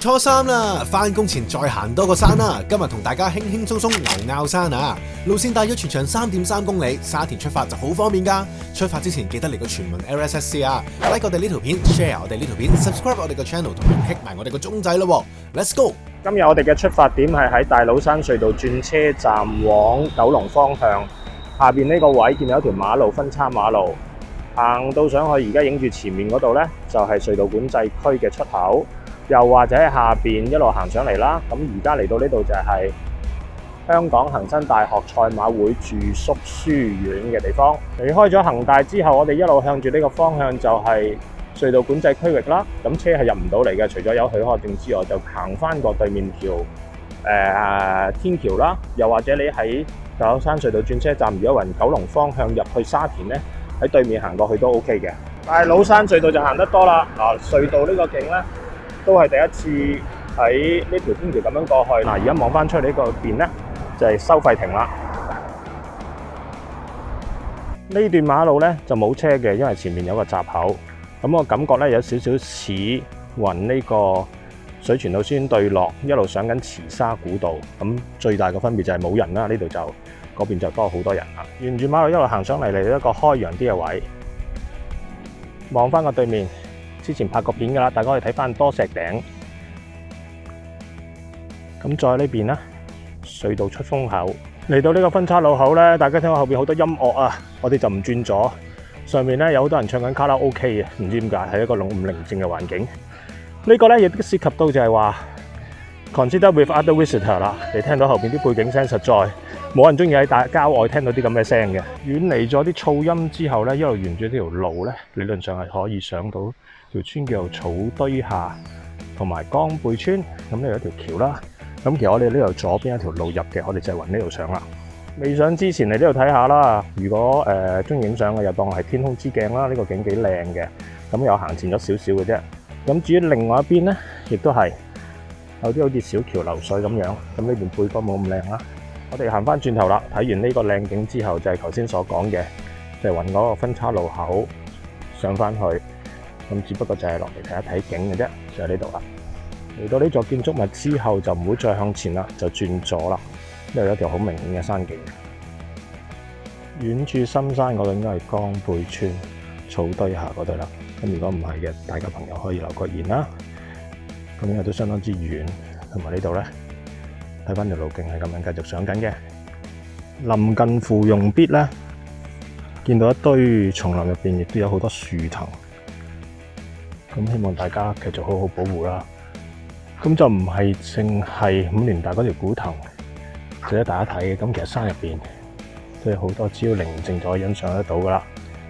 初三啦，返工前再行多個山啦。今日同大家輕輕鬆鬆牛拗山啊！路線大約全長3.3公里，沙田出發就好方便㗎。出發之前記得嚟個全民 LSSC 啊 ！like 我哋呢條片 ，share 我哋呢條片 ，subscribe 我哋個 channel 同埋 click 埋我哋個鐘仔咯。Let's go！ 今日我哋嘅出發點係喺大老山隧道轉車站往九龍方向，下邊呢個位見到一條馬路分叉馬路，行到上去而家影住前面嗰度呢，就係隧道管制區嘅出口，又或者喺下邊一路行上嚟啦。咁而家嚟到呢度就係香港恒生大學賽馬會住宿書院嘅地方。離開咗恒大之後，我哋一路向住呢個方向就係隧道管制區域啦，咁車係入唔到嚟嘅，除咗有許可證之外，就行翻過對面條天橋啦，又或者你喺大老山隧道轉車站，如果雲九龍方向入去沙田呢，喺對面行過去都 OK 嘅。大老山隧道就行得多啦，隧道呢個景呢，都係第一次喺呢條天橋咁樣過去。而家望翻出嚟呢個邊呢，就係收費亭啦。呢段馬路呢，就冇車嘅，因為前面有個閘口。咁我感覺咧有少少似雲呢個水泉澳先對落，一路上緊慈沙古道。咁最大嘅分別就係冇人啦，呢度就嗰邊就多好多人啦。沿住馬路一路行上嚟，嚟到一個開揚啲嘅位，望翻個對面，之前拍過片噶啦，大家可以睇翻多石頂。咁再呢邊啦，隧道出風口，嚟到呢個分叉路口咧，大家聽到後邊好多音樂啊，我哋就唔轉咗。上面咧有好多人唱緊卡拉 OK 嘅，唔知點解係一個咁寧靜嘅環境。呢個咧亦都涉及到就係話 consider with other visitor 啦。你聽到後邊啲背景聲，實在冇人中意喺大郊外聽到啲咁嘅聲嘅。遠離咗啲噪音之後咧，一路沿住呢條路咧，理論上係可以上到條村叫做草堆下同埋江背村。咁呢有一條橋啦。咁其實我哋呢度左邊一條路入嘅，我哋就係揾呢度上啦。未上之前嚟呢度睇下啦，如果中意影相嘅，又當係天空之鏡啦，呢個景幾靚嘅。咁又行前咗少少嘅啫。咁至於另外一邊呢，亦都係有啲好似小橋流水咁樣。咁呢邊背光冇咁靚啦。我哋行翻轉頭啦，睇完呢個靚景之後，就係頭先所講嘅，就係揾嗰個分叉路口上翻去。咁只不過就係落嚟睇一睇景嘅啫，就喺呢度啦。嚟到呢座建築物之後，就唔好再向前啦，就轉左啦。因為有一條好明顯嘅山徑，遠處深山嗰度應該係江背村草堆下嗰度啦。咁如果唔係嘅，大家朋友可以留個言啦。咁因為都相當之遠，同埋呢度咧睇翻條路徑係咁樣繼續上緊嘅。臨近芙蓉必咧，見到一堆叢林入邊亦都有好多樹藤，咁希望大家繼續好好保護啦。咁就唔係淨係5年大嗰條古藤值得大家睇嘅，咁其實山入邊都有好多，只要寧靜就可以欣賞得到噶啦。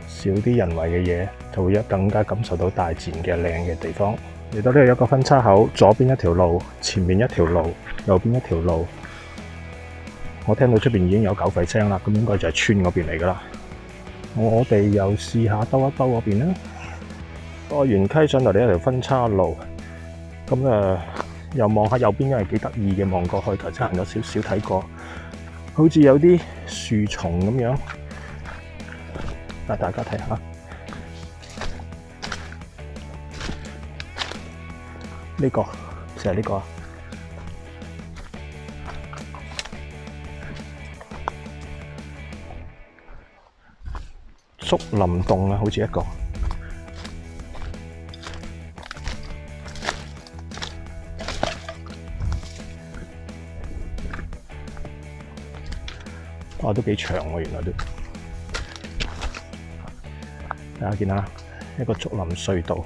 少啲人為嘅嘢，就會更加感受到大自然嘅靚嘅地方。嚟到呢度有一個分叉口，左邊一條路，前面一條路，右邊一條路。我聽到出邊已經有狗吠聲啦，咁應該就係村嗰邊嚟噶啦。我哋又試下兜一兜嗰邊啦。過完溪上嚟呢一條分叉路，咁又望下右邊，因為幾得意嘅，望過去頭先行咗少少睇過，好似有啲樹叢咁樣。帶大家睇下，呢個就係呢個竹林洞啊，好似一個。都幾長喎，原來都。大家見下一個竹林隧道，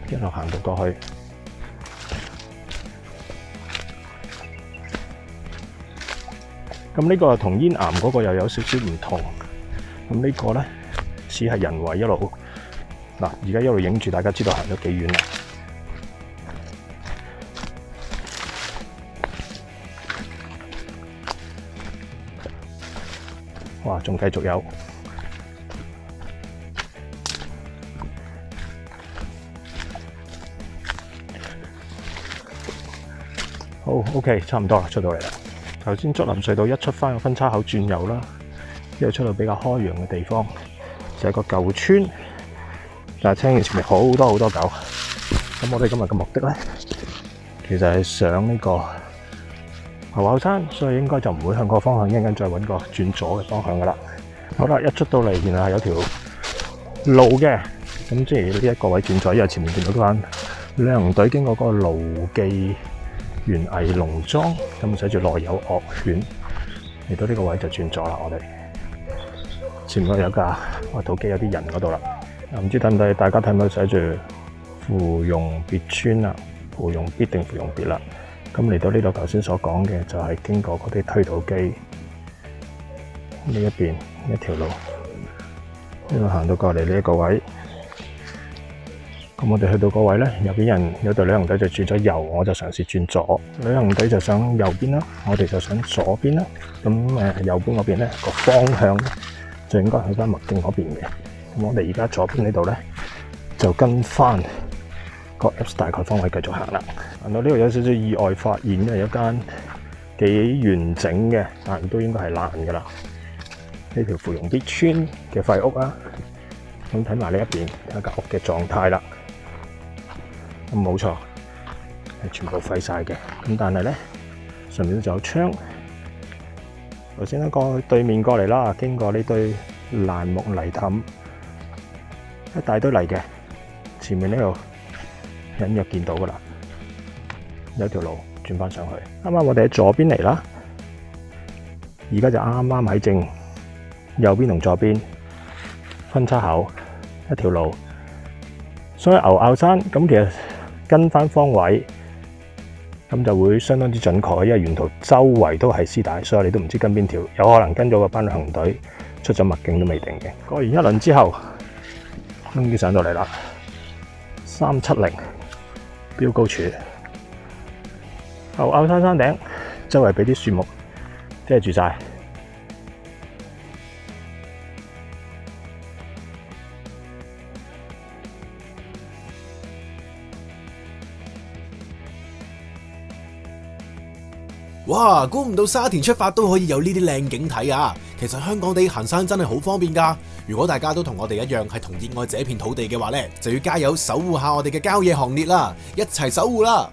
一路行到過去。咁呢個同煙岩嗰個又有少少唔同。咁呢個咧似係人為一路嗱，而家一路影住，大家知道行咗幾遠啦。哇！仲繼續有，好 OK， 差唔多啦，出到嚟啦。頭先竹林隧道一出翻個分叉口轉右啦，之後出到比較開揚嘅地方，就係個舊村。但係青田前面好多好多狗。咁我哋今日嘅目的咧，其實係上呢個牛口山，所以應該就唔會向個方向，一陣間再揾個轉左嘅方向噶啦。好啦，一出到嚟，原來係有條路嘅，咁即係呢一個位轉左，因為前面見到間旅行隊經過嗰個盧記園藝農莊，咁寫住內有惡犬，嚟到呢個位就轉左啦。我哋前面有一架挖土機，有啲人嗰度啦。唔知睇唔睇？大家睇唔睇寫住芙蓉別村啊？芙蓉必定芙蓉別啦。咁嚟到呢度頭先所講嘅就係經過嗰啲推土機呢一邊一條路，呢度行到過嚟呢一個位。咁我哋去到嗰位咧，右邊人有隊旅行隊就轉咗右，我就嘗試轉左。旅行隊就想右邊啦，我哋就想左邊啦。咁右邊嗰邊咧個方向咧就應該去翻麥徑嗰邊嘅。咁我哋而家左邊呢度咧就跟翻個 Apps 大概方位繼續行啦。行到呢度有少少意外發現，因為有間幾完整嘅，但都應該係爛㗎啦。呢條芙蓉必村嘅廢屋啊，咁睇埋呢一邊睇下間屋嘅狀態啦。咁冇錯，係全部廢晒嘅。咁但係咧上面就有窗。頭先咧過去對面過嚟啦，經過呢堆爛木泥凼，一大堆泥嘅。前面呢度隱約見到噶啦，有條路轉翻上去。啱啱我哋喺左邊嚟啦，而家就啱啱喺正右邊同左邊分叉口一條路。所以牛拗山咁其實跟翻方位咁就會相當之準確，因為沿途周圍都係絲帶，所以你都唔知跟邊條，有可能跟咗個班旅行隊出咗麥徑都未定嘅。過完一輪之後，終於上到嚟啦，370標高處，牛拗山山頂，周圍俾啲樹木遮住晒。哇！估唔到沙田出發都可以有呢啲靚景睇啊！其實香港地行山真係好方便㗎。如果大家都同我哋一樣係同熱愛這片土地嘅話呢，就要加油守護下我哋嘅郊野行列啦！一齊守護啦！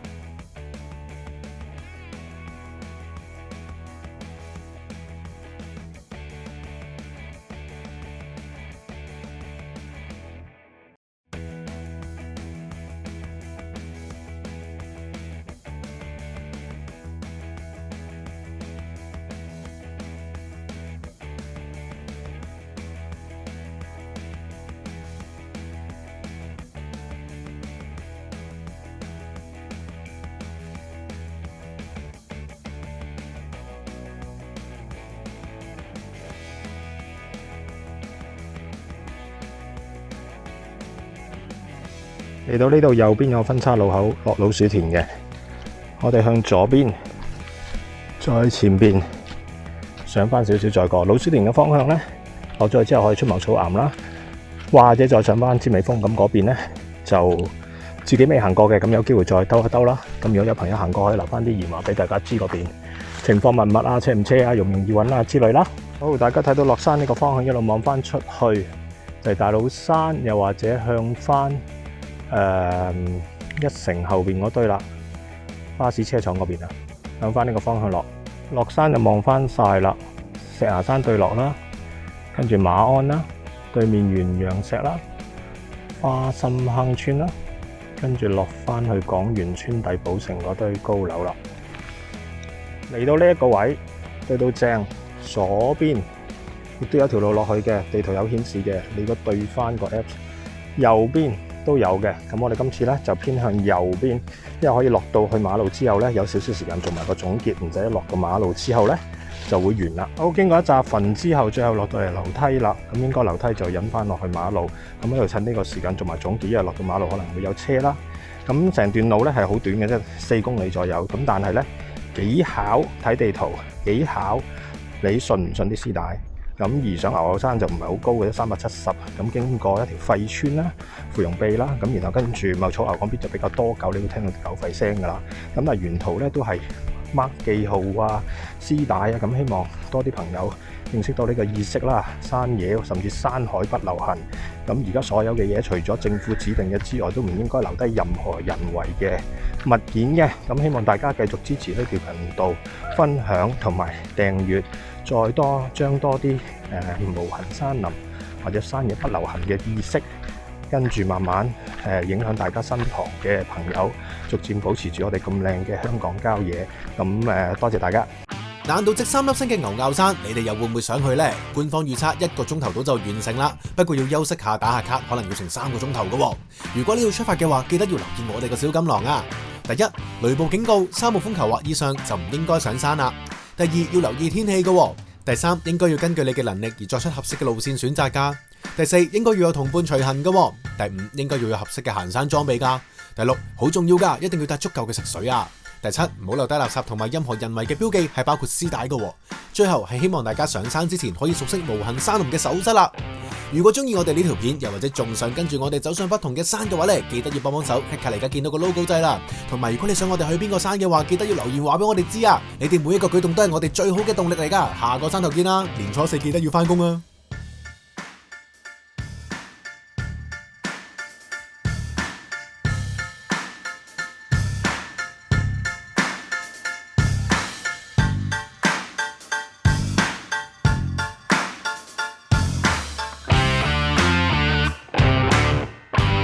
嚟到呢度右邊有分叉路口落老鼠田嘅，我哋向左邊，再前邊上翻少少再過老鼠田嘅方向咧，落咗去之後可以出茂草岩啦，或者再上翻尖尾峰。咁嗰邊咧就自己未行過嘅，咁有機會再兜一兜啦。咁如果有朋友行過，可以留翻啲言話俾大家知嗰邊情況密唔密啊，車唔車啊，容唔容易揾啊之類啦。好，大家睇到落山呢個方向一路望翻出去就係大老山，又或者向翻一城後邊嗰堆啦，巴士車廠嗰邊啊，向翻呢個方向落山就望翻晒啦，石牙山對落啦，跟住馬鞍啦，對面元陽石啦，花心坑村啦，跟住落翻去廣源村第寶城嗰堆高樓啦。嚟到呢一個位，對到正左邊亦都有條路落去嘅，地圖有顯示嘅，你如果對翻個 Apps 右邊都有嘅。咁我哋今次咧就偏向右邊，因為可以落到去馬路之後咧有少少時間做埋個總結，唔使一落個馬路之後咧就會完啦。好，經過一紮墳之後，最後落到嚟樓梯啦，咁應該樓梯就引翻落去馬路，咁喺度趁呢個時間做埋總結，因為落到馬路可能會有車啦。咁成段路咧係好短嘅啫，4公里左右，咁但係咧幾考睇地圖，幾考你信唔信啲絲帶。咁而上牛拗山就唔係好高嘅，370。咁經過一條廢村啦、芙蓉秘啦，咁然後跟住茂草牛嗰邊就比較多狗，你會聽到啲狗吠聲㗎啦。咁但係沿途咧都係 mark 記號啊、絲帶啊，咁希望多啲朋友認識到呢個意識啦。山野甚至山海不留痕，咁而家所有嘅嘢除咗政府指定嘅之外，都唔應該留低任何人為嘅物件嘅。咁希望大家繼續支持呢條頻道，分享同埋訂閱，再將多啲無痕山林或者山野不留痕嘅意識，跟住慢慢影響大家身旁嘅朋友，逐漸保持住我哋咁靚嘅香港郊野。咁多謝大家。難度值3粒星嘅牛坳山，你哋又會唔會想去呢？官方預測1個鐘頭到就完成啦，不過要休息下打下卡，可能要成3個鐘頭㗎。如果你要出發嘅話，記得要留意我哋個小錦囊啊！第一，雷暴警告，3號風球或以上就唔應該上山啦。第二，要留意天氣㗎。第三，應該要根據你嘅能力而作出合適嘅路線選擇㗎。第四，應該要有同伴隨行㗎。第五，應該要有合適嘅行山裝備㗎。第六，好重要㗎，一定要帶足夠嘅食水啊。第七，唔好留低垃圾同埋任何人為嘅標記，係包括絲帶嘅。最後係希望大家上山之前可以熟悉無痕山林嘅守則啦。如果中意我哋呢條片，又或者仲想跟住我哋走上不同嘅山嘅話咧，記得要幫手 click 下而家見到個 logo 掣啦。同埋如果你想我哋去邊個山嘅話，記得要留言話俾我哋知啊。你哋每一個舉動都係我哋最好嘅動力嚟噶。下個山頭見啦，年初4記得要返工啊！